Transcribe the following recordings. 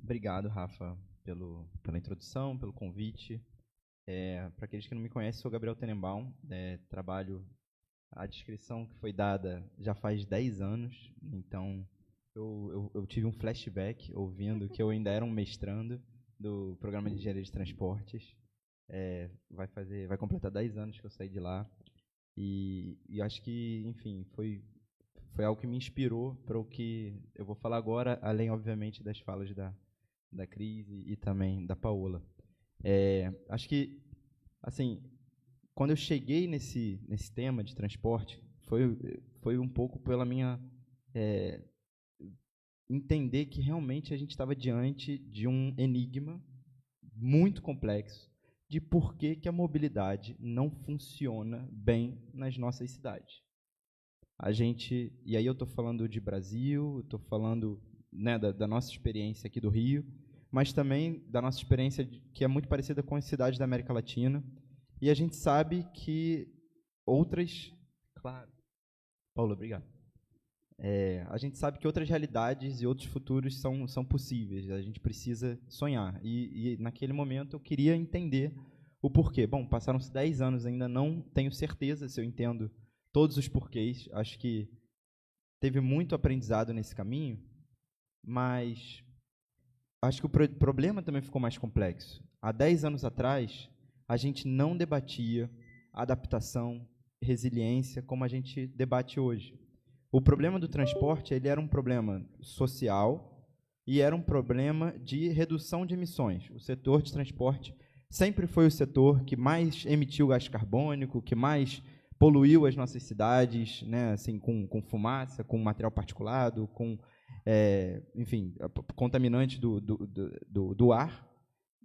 Obrigado, Rafa, pela introdução, pelo convite. Para aqueles que não me conhecem, sou Gabriel Tenenbaum, trabalho, a descrição que foi dada já faz 10 anos, então eu tive um flashback ouvindo que eu ainda era um mestrando do programa de engenharia de transportes. Vai completar 10 anos que eu saí de lá, e acho que, enfim, foi algo que me inspirou para o que eu vou falar agora, além, obviamente, das falas da Cris e também da Paola. Acho que, assim, quando eu cheguei nesse tema de transporte, foi um pouco pela minha entender que realmente a gente estava diante de um enigma muito complexo de por que a mobilidade não funciona bem nas nossas cidades. E aí eu estou falando de Brasil, estou falando, né, da nossa experiência aqui do Rio, mas também da nossa experiência que é muito parecida com as cidades da América Latina. E a gente sabe que outras... Claro. Paulo, obrigado. A gente sabe que outras realidades e outros futuros são possíveis. A gente precisa sonhar. E naquele momento eu queria entender o porquê. Bom, passaram-se 10 anos, ainda não tenho certeza se eu entendo todos os porquês. Acho que teve muito aprendizado nesse caminho, mas acho que o problema também ficou mais complexo. Há 10 anos atrás, a gente não debatia adaptação, resiliência, como a gente debate hoje. O problema do transporte, ele era um problema social e era um problema de redução de emissões. O setor de transporte sempre foi o setor que mais emitiu gás carbônico, que mais poluiu as nossas cidades, né, assim, com fumaça, com material particulado, com, enfim, contaminantes do ar,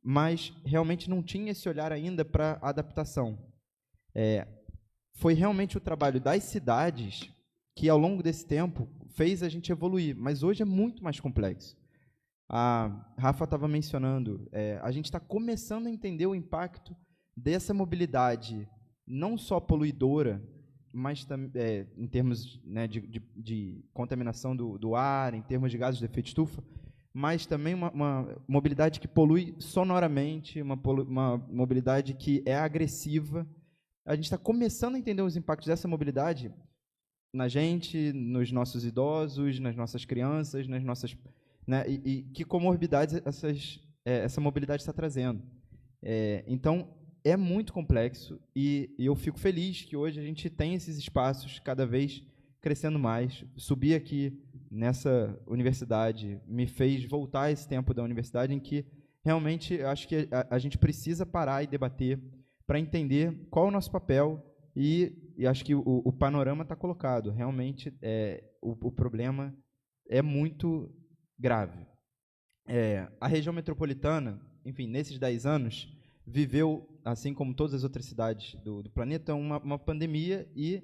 mas realmente não tinha esse olhar ainda para a adaptação. Foi realmente o trabalho das cidades que, ao longo desse tempo, fez a gente evoluir, mas hoje é muito mais complexo. A Rafa estava mencionando, a gente está começando a entender o impacto dessa mobilidade, não só poluidora, mas em termos, né, de contaminação do ar, em termos de gases de efeito estufa, mas também uma mobilidade que polui sonoramente, uma mobilidade que é agressiva. A gente está começando a entender os impactos dessa mobilidade na gente, nos nossos idosos, nas nossas crianças, nas nossas, né, e que comorbidades essa mobilidade está trazendo. Então, é muito complexo e eu fico feliz que hoje a gente tem esses espaços cada vez crescendo mais. Subir aqui nessa universidade me fez voltar a esse tempo da universidade em que realmente acho que a gente precisa parar e debater para entender qual é o nosso papel e acho que o panorama está colocado. Realmente, o problema é muito grave. A região metropolitana, enfim, nesses 10 anos, viveu, assim como todas as outras cidades do planeta, uma pandemia e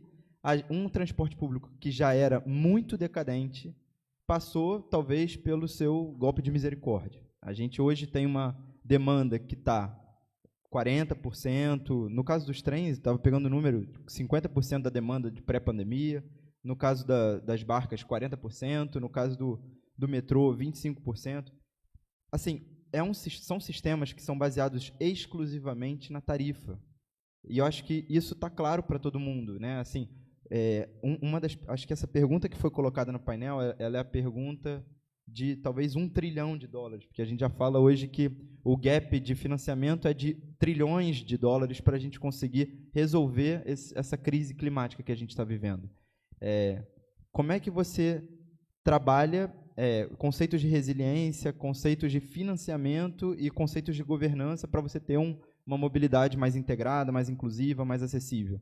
um transporte público que já era muito decadente passou, talvez, pelo seu golpe de misericórdia. A gente hoje tem uma demanda que está 40%, no caso dos trens, estava pegando o número, 50% da demanda de pré-pandemia, no caso das barcas, 40%, no caso do metrô, 25%. Assim, são sistemas que são baseados exclusivamente na tarifa. E eu acho que isso está claro para todo mundo, né? Assim, acho que essa pergunta que foi colocada no painel, ela é a pergunta de talvez $1 trilhão, porque a gente já fala hoje que o gap de financiamento é de trilhões de dólares para a gente conseguir resolver essa crise climática que a gente está vivendo. Como é que você trabalha conceitos de resiliência, conceitos de financiamento e conceitos de governança para você ter uma mobilidade mais integrada, mais inclusiva, mais acessível?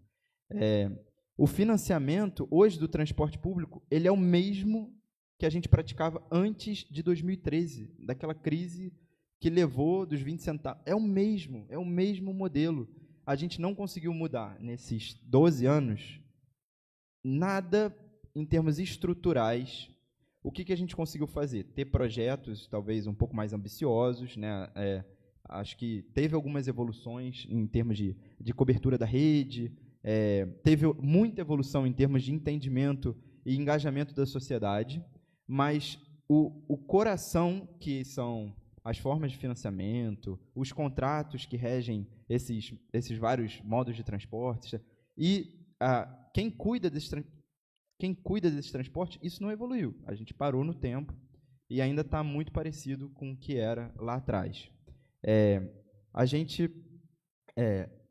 O financiamento, hoje, do transporte público, ele é o mesmo que a gente praticava antes de 2013, daquela crise que levou dos 20 centavos. É o mesmo modelo. A gente não conseguiu mudar, nesses 12 anos, nada em termos estruturais. O que a gente conseguiu fazer? Ter projetos, talvez, um pouco mais ambiciosos, né? Acho que teve algumas evoluções em termos de cobertura da rede, teve muita evolução em termos de entendimento e engajamento da sociedade, mas o coração, que são as formas de financiamento, os contratos que regem esses vários modos de transporte, e quem cuida desse transporte, isso não evoluiu. A gente parou no tempo e ainda está muito parecido com o que era lá atrás. A gente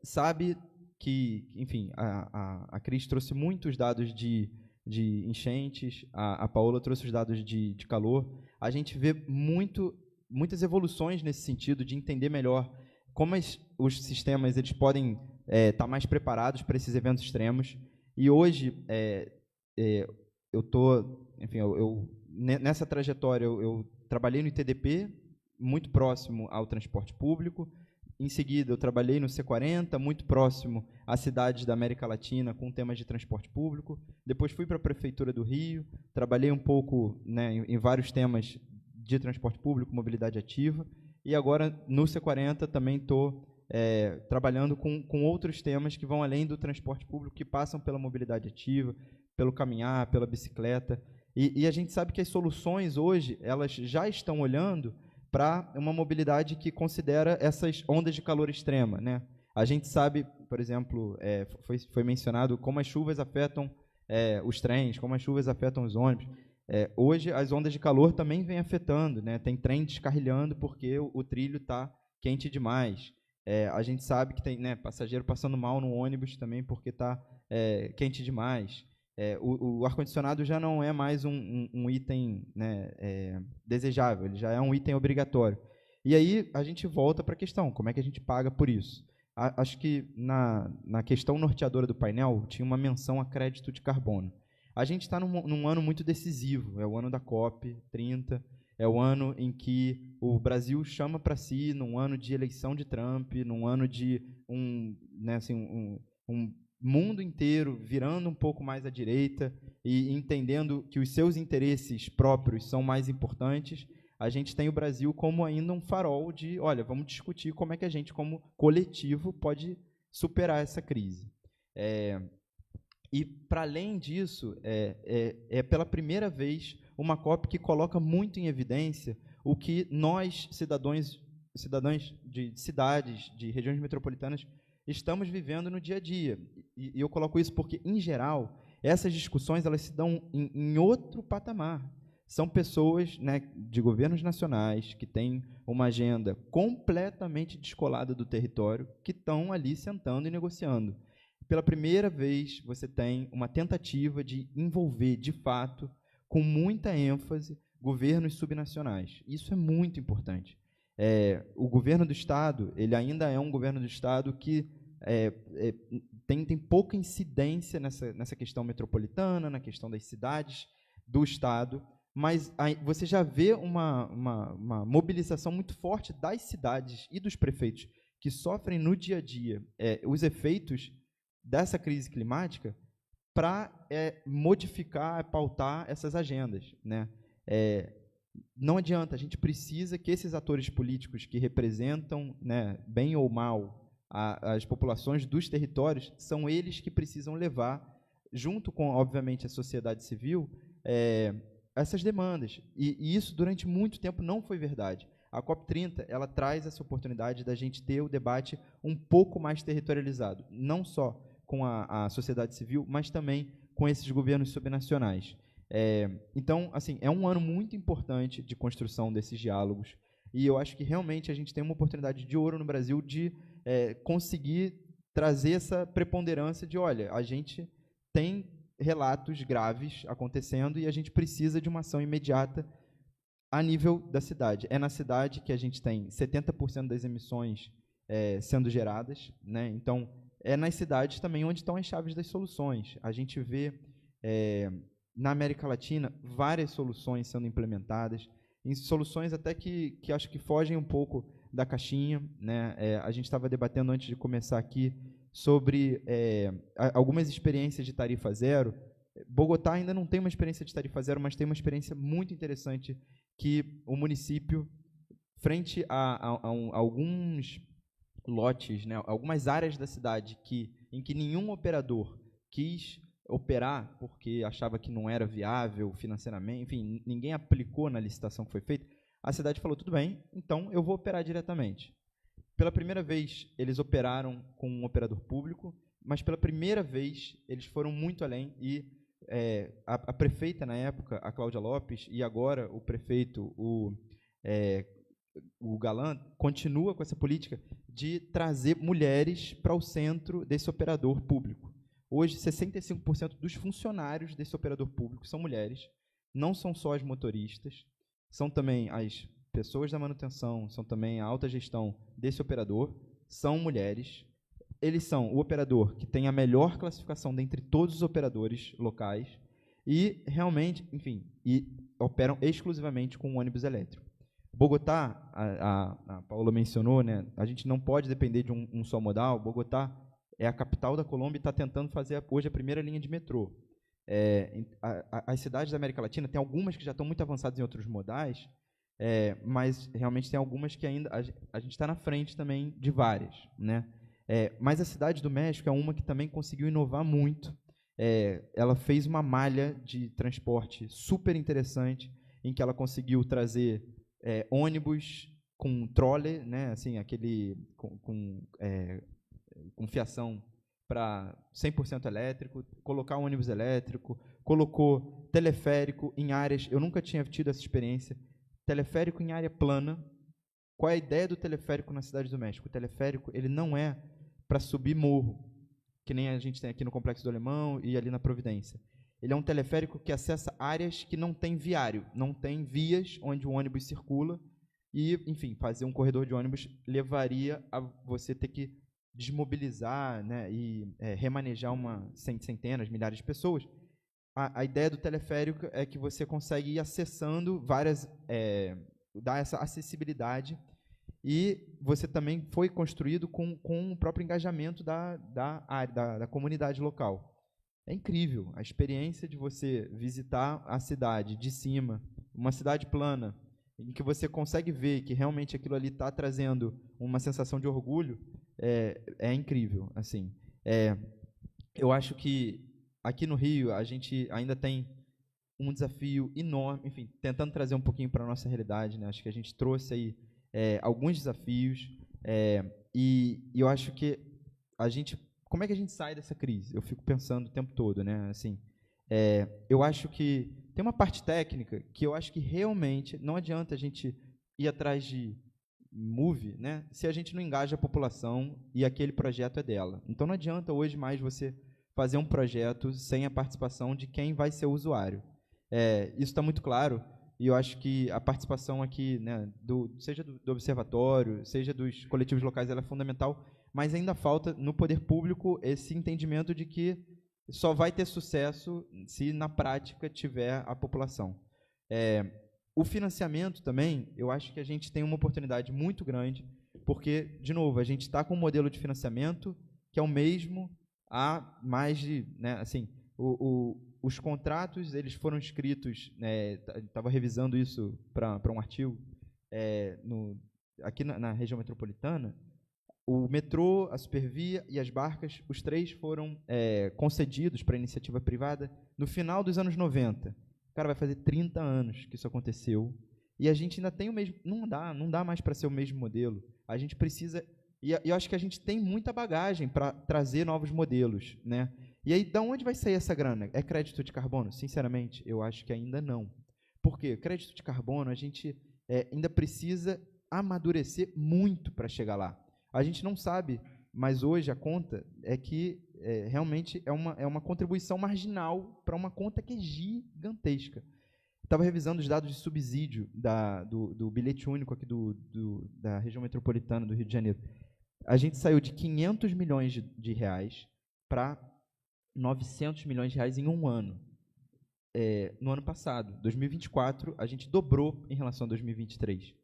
sabe que, enfim, a Cris trouxe muitos dados de enchentes, a Paola trouxe os dados de calor. A gente vê muitas evoluções nesse sentido, de entender melhor como os sistemas eles podem estar mais preparados para esses eventos extremos. E hoje, eu estou, enfim, nessa trajetória, eu trabalhei no ITDP, muito próximo ao transporte público. Em seguida, eu trabalhei no C40, muito próximo às cidades da América Latina, com temas de transporte público. Depois fui para a Prefeitura do Rio, trabalhei um pouco, né, em vários temas de transporte público, mobilidade ativa. E agora, no C40, também estou trabalhando com outros temas que vão além do transporte público, que passam pela mobilidade ativa, pelo caminhar, pela bicicleta. E a gente sabe que as soluções hoje, elas já estão olhando para uma mobilidade que considera essas ondas de calor extrema, né? A gente sabe, por exemplo, foi mencionado como as chuvas afetam os trens, como as chuvas afetam os ônibus. Hoje, as ondas de calor também vêm afetando, né? Tem trem descarrilhando porque o trilho está quente demais. A gente sabe que tem, né, passageiro passando mal no ônibus também porque está quente demais. O ar-condicionado já não é mais um item, né, desejável, ele já é um item obrigatório. E aí a gente volta para a questão, como é que a gente paga por isso? Acho que na questão norteadora do painel tinha uma menção a crédito de carbono. A gente está num ano muito decisivo, é o ano da COP30, é o ano em que o Brasil chama para si, num ano de eleição de Trump, num ano de um mundo inteiro virando um pouco mais à direita e entendendo que os seus interesses próprios são mais importantes. A gente tem o Brasil como ainda um farol de, olha, vamos discutir como é que a gente, como coletivo, pode superar essa crise. E, para além disso, pela primeira vez uma COP que coloca muito em evidência o que nós, cidadãos de cidades, de regiões metropolitanas, estamos vivendo no dia a dia. E eu coloco isso porque, em geral, essas discussões elas se dão em outro patamar. São pessoas, né, de governos nacionais que têm uma agenda completamente descolada do território, que estão ali sentando e negociando. Pela primeira vez, você tem uma tentativa de envolver, de fato, com muita ênfase, governos subnacionais. Isso é muito importante. O governo do Estado, ele ainda é um governo do Estado que tem pouca incidência nessa questão metropolitana, na questão das cidades do Estado, mas aí você já vê uma mobilização muito forte das cidades e dos prefeitos que sofrem no dia a dia os efeitos dessa crise climática para modificar, pautar essas agendas, né? Não adianta, a gente precisa que esses atores políticos que representam, né, bem ou mal, as populações dos territórios, são eles que precisam levar, junto com, obviamente, a sociedade civil, essas demandas. E isso, durante muito tempo, não foi verdade. A COP30 ela traz essa oportunidade da gente ter o debate um pouco mais territorializado, não só com a sociedade civil, mas também com esses governos subnacionais. Então, assim, é um ano muito importante de construção desses diálogos, e eu acho que realmente a gente tem uma oportunidade de ouro no Brasil de conseguir trazer essa preponderância de, olha, a gente tem relatos graves acontecendo e a gente precisa de uma ação imediata a nível da cidade. É na cidade que a gente tem 70% das emissões sendo geradas, né? Então, é nas cidades também onde estão as chaves das soluções. A gente vê, na América Latina, várias soluções sendo implementadas, em soluções até que acho que fogem um pouco da caixinha, né? A gente estava debatendo antes de começar aqui sobre algumas experiências de tarifa zero. Bogotá ainda não tem uma experiência de tarifa zero, mas tem uma experiência muito interessante que o município, frente a alguns lotes, né, algumas áreas da cidade em que nenhum operador quis operar porque achava que não era viável financeiramente, enfim, ninguém aplicou na licitação que foi feita, a cidade falou, tudo bem, então eu vou operar diretamente. Pela primeira vez, eles operaram com um operador público, mas pela primeira vez, eles foram muito além e a prefeita, na época, a Cláudia Lopes, e agora o prefeito, o Galan, continua com essa política de trazer mulheres para o centro desse operador público. Hoje, 65% dos funcionários desse operador público são mulheres, não são só as motoristas, são também as pessoas da manutenção, são também a alta gestão desse operador, são mulheres. Eles são o operador que tem a melhor classificação dentre todos os operadores locais e, realmente, enfim, operam exclusivamente com ônibus elétrico. Bogotá, a Paula mencionou, né, a gente não pode depender de um só modal. Bogotá é a capital da Colômbia e está tentando fazer hoje a primeira linha de metrô. As cidades da América Latina, tem algumas que já estão muito avançadas em outros modais, mas realmente tem algumas que ainda a gente está na frente também de várias, né? Mas a Cidade do México é uma que também conseguiu inovar muito. Ela fez uma malha de transporte super interessante, em que ela conseguiu trazer ônibus com trolley, né, assim, aquele com fiação para 100% elétrico, colocar ônibus elétrico, colocou teleférico em áreas, eu nunca tinha tido essa experiência, teleférico em área plana. Qual é a ideia do teleférico na Cidade do México? O teleférico, ele não é para subir morro, que nem a gente tem aqui no Complexo do Alemão e ali na Providência. Ele é um teleférico que acessa áreas que não tem viário, não tem vias onde o ônibus circula e, enfim, fazer um corredor de ônibus levaria a você ter que desmobilizar, né, e remanejar centenas, milhares de pessoas. A ideia do teleférico é que você consegue ir acessando várias, dar essa acessibilidade, e você também foi construído com o próprio engajamento da comunidade local. É incrível a experiência de você visitar a cidade de cima, uma cidade plana, em que você consegue ver que realmente aquilo ali está trazendo uma sensação de orgulho. É incrível, assim. Eu acho que aqui no Rio a gente ainda tem um desafio enorme, enfim, tentando trazer um pouquinho para a nossa realidade, né? Acho que a gente trouxe aí alguns desafios, e eu acho que como é que a gente sai dessa crise? Eu fico pensando o tempo todo, né? Assim, eu acho que tem uma parte técnica que eu acho que realmente não adianta a gente ir atrás de move, né, se a gente não engaja a população e aquele projeto é dela. Então não adianta hoje mais você fazer um projeto sem a participação de quem vai ser o usuário. Isso está muito claro, e eu acho que a participação aqui, né, seja do observatório, seja dos coletivos locais, ela é fundamental, mas ainda falta no poder público esse entendimento de que só vai ter sucesso se na prática tiver a população. O financiamento também, eu acho que a gente tem uma oportunidade muito grande, porque, de novo, a gente está com um modelo de financiamento que é o mesmo há mais de, né, assim, os contratos, eles foram escritos, estava revisando isso para um artigo, aqui na região metropolitana, o metrô, a Supervia e as barcas, os três foram concedidos para a iniciativa privada no final dos anos 90. Cara, vai fazer 30 anos que isso aconteceu, e a gente ainda tem o mesmo, não dá mais para ser o mesmo modelo. A gente precisa, e eu acho que a gente tem muita bagagem para trazer novos modelos, né? E aí, de onde vai sair essa grana? É crédito de carbono? Sinceramente, eu acho que ainda não. Por quê? Crédito de carbono, a gente ainda precisa amadurecer muito para chegar lá. A gente não sabe, mas hoje a conta é que realmente é uma contribuição marginal para uma conta que é gigantesca. Estava revisando os dados de subsídio do bilhete único aqui da região metropolitana do Rio de Janeiro. A gente saiu de 500 milhões de reais para 900 milhões de reais em um ano. No ano passado, 2024, a gente dobrou em relação a 2023.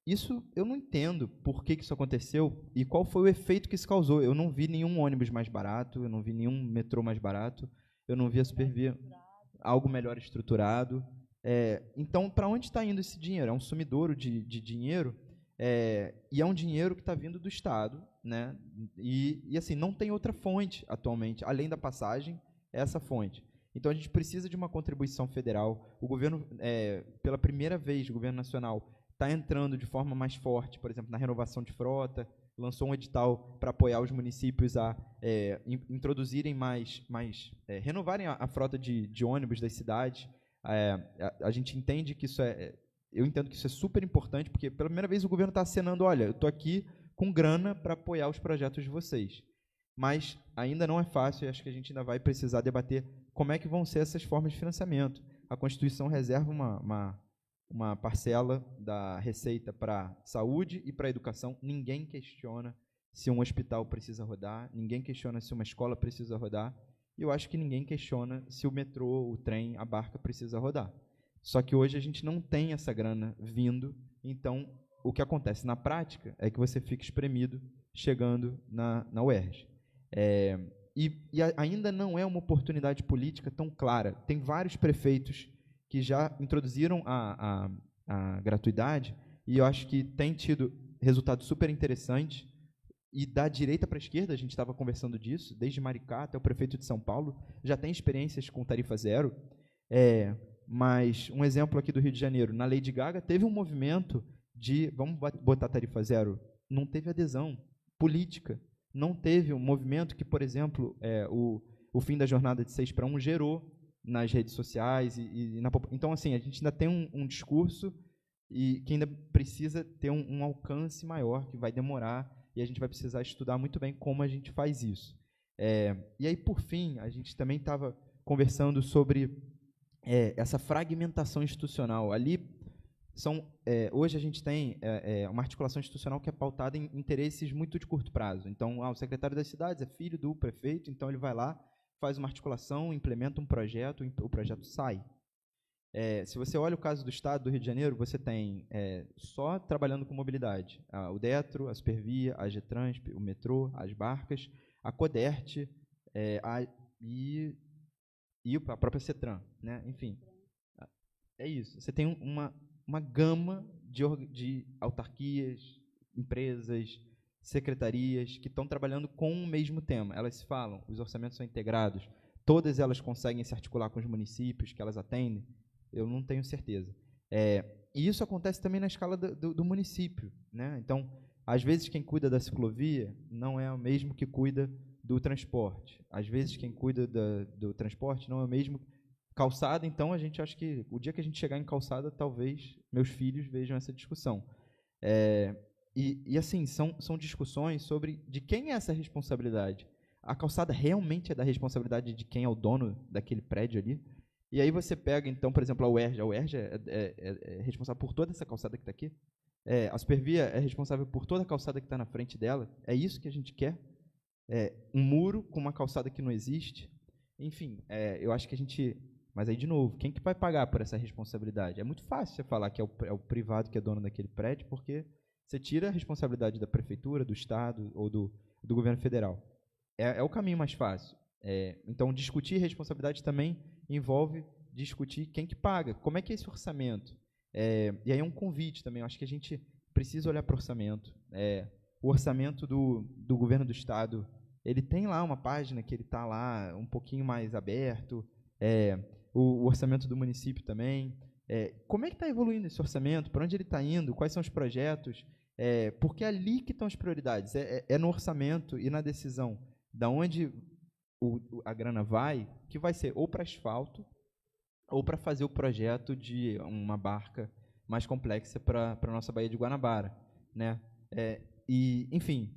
Isso eu não entendo por que isso aconteceu e qual foi o efeito que isso causou. Eu não vi nenhum ônibus mais barato, eu não vi nenhum metrô mais barato, eu não vi a Supervia algo melhor estruturado. Então, para onde está indo esse dinheiro? É um sumidouro de dinheiro, e é um dinheiro que está vindo do Estado, né? E assim, não tem outra fonte atualmente, além da passagem. é essa fonte. Então, a gente precisa de uma contribuição federal. O governo, pela primeira vez, o governo nacional está entrando de forma mais forte, por exemplo, na renovação de frota, lançou um edital para apoiar os municípios a introduzirem renovarem a frota de ônibus das cidades. A gente entende que eu entendo que isso é super importante, porque pela primeira vez o governo está acenando, olha, eu estou aqui com grana para apoiar os projetos de vocês. Mas ainda não é fácil e acho que a gente ainda vai precisar debater como é que vão ser essas formas de financiamento. A Constituição reserva uma parcela da receita para saúde e para educação. Ninguém questiona se um hospital precisa rodar, ninguém questiona se uma escola precisa rodar, e eu acho que ninguém questiona se o metrô, o trem, a barca precisa rodar. Só que hoje a gente não tem essa grana vindo, então o que acontece na prática é que você fica espremido chegando na UERJ. Ainda não é uma oportunidade política tão clara. Tem vários prefeitos que já introduziram a gratuidade e eu acho que tem tido resultados super interessantes. E da direita para a esquerda, a gente estava conversando disso, desde Maricá até o prefeito de São Paulo, já tem experiências com tarifa zero. Mas um exemplo aqui do Rio de Janeiro, na Lady Gaga, teve um movimento de vamos botar tarifa zero. Não teve adesão política. Não teve um movimento que, por exemplo, o fim da jornada de 6-1 gerou nas redes sociais. Então, assim, a gente ainda tem um discurso e que ainda precisa ter um alcance maior, que vai demorar, e a gente vai precisar estudar muito bem como a gente faz isso. E aí, por fim, a gente também estava conversando sobre essa fragmentação institucional. Ali, hoje a gente tem uma articulação institucional que é pautada em interesses muito de curto prazo. Então, o secretário das cidades é filho do prefeito, então ele vai lá, faz uma articulação, implementa um projeto, o projeto sai. Se você olha o caso do Estado do Rio de Janeiro, você tem só trabalhando com mobilidade, o Detro, a Supervia, a Getrans, o metrô, as barcas, a Codert e a própria Cetran, né? Enfim, é isso. Você tem uma gama de autarquias, empresas, secretarias que estão trabalhando com o mesmo tema. Elas se falam, os orçamentos são integrados, todas elas conseguem se articular com os municípios que elas atendem. Eu não tenho certeza. E isso acontece também na escala do município, né? Então, às vezes, quem cuida da ciclovia não é o mesmo que cuida do transporte. Às vezes, quem cuida do transporte não é o mesmo calçada. Então, a gente acha que o dia que a gente chegar em calçada, talvez meus filhos vejam essa discussão. Assim, são discussões sobre de quem é essa responsabilidade. A calçada realmente é da responsabilidade de quem é o dono daquele prédio ali? E aí você pega, então, por exemplo, a UERJ é responsável por toda essa calçada que está aqui. A Supervia é responsável por toda a calçada que está na frente dela. É isso que a gente quer? Um muro com uma calçada que não existe? Enfim, eu acho que a gente... Mas aí, de novo, quem que vai pagar por essa responsabilidade? É muito fácil você falar que é o privado que é dono daquele prédio, porque você tira a responsabilidade da prefeitura, do Estado ou do governo federal. É o caminho mais fácil. Então, discutir responsabilidade também envolve discutir quem que paga, como é que é esse orçamento. E aí é um convite também, eu acho que a gente precisa olhar para o orçamento. O orçamento do governo do Estado, ele tem lá uma página que ele está lá um pouquinho mais aberto, o orçamento do município também. Como é que está evoluindo esse orçamento? Para onde ele está indo? Quais são os projetos? Porque é ali que estão as prioridades, no orçamento e na decisão da onde a grana vai, que vai ser ou para asfalto ou para fazer o projeto de uma barca mais complexa para a nossa Baía de Guanabara, né? Enfim,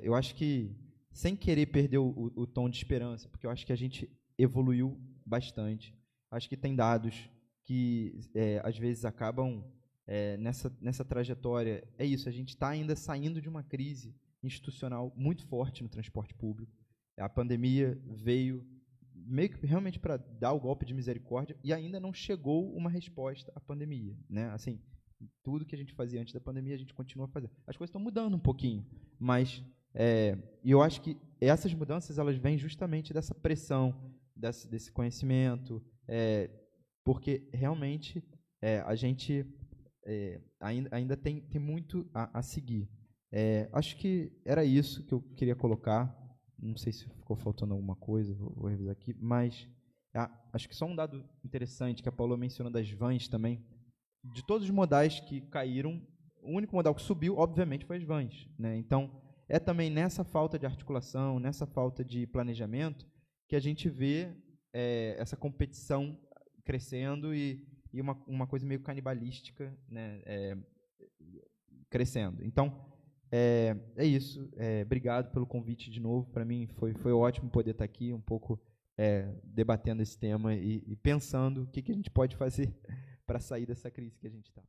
eu acho que, sem querer perder o tom de esperança, porque eu acho que a gente evoluiu bastante, acho que tem dados que, às vezes, acabam nessa trajetória. É isso, a gente está ainda saindo de uma crise institucional muito forte no transporte público. A pandemia veio meio que realmente para dar o golpe de misericórdia e ainda não chegou uma resposta à pandemia, né? Assim, tudo que a gente fazia antes da pandemia a gente continua fazendo. As coisas estão mudando um pouquinho, mas e eu acho que essas mudanças elas vêm justamente dessa pressão, desse conhecimento, porque realmente a gente ainda tem muito a seguir. Acho que era isso que eu queria colocar. Não sei se ficou faltando alguma coisa, vou revisar aqui, mas acho que só um dado interessante que a Paula mencionou das vans também. De todos os modais que caíram, o único modal que subiu, obviamente, foi as vans, né? Então, é também nessa falta de articulação, nessa falta de planejamento, que a gente vê essa competição crescendo e uma coisa meio canibalística, né, crescendo. Então, é isso. Obrigado pelo convite de novo. Para mim foi ótimo poder estar aqui um pouco debatendo esse tema e pensando o que a gente pode fazer para sair dessa crise que a gente está.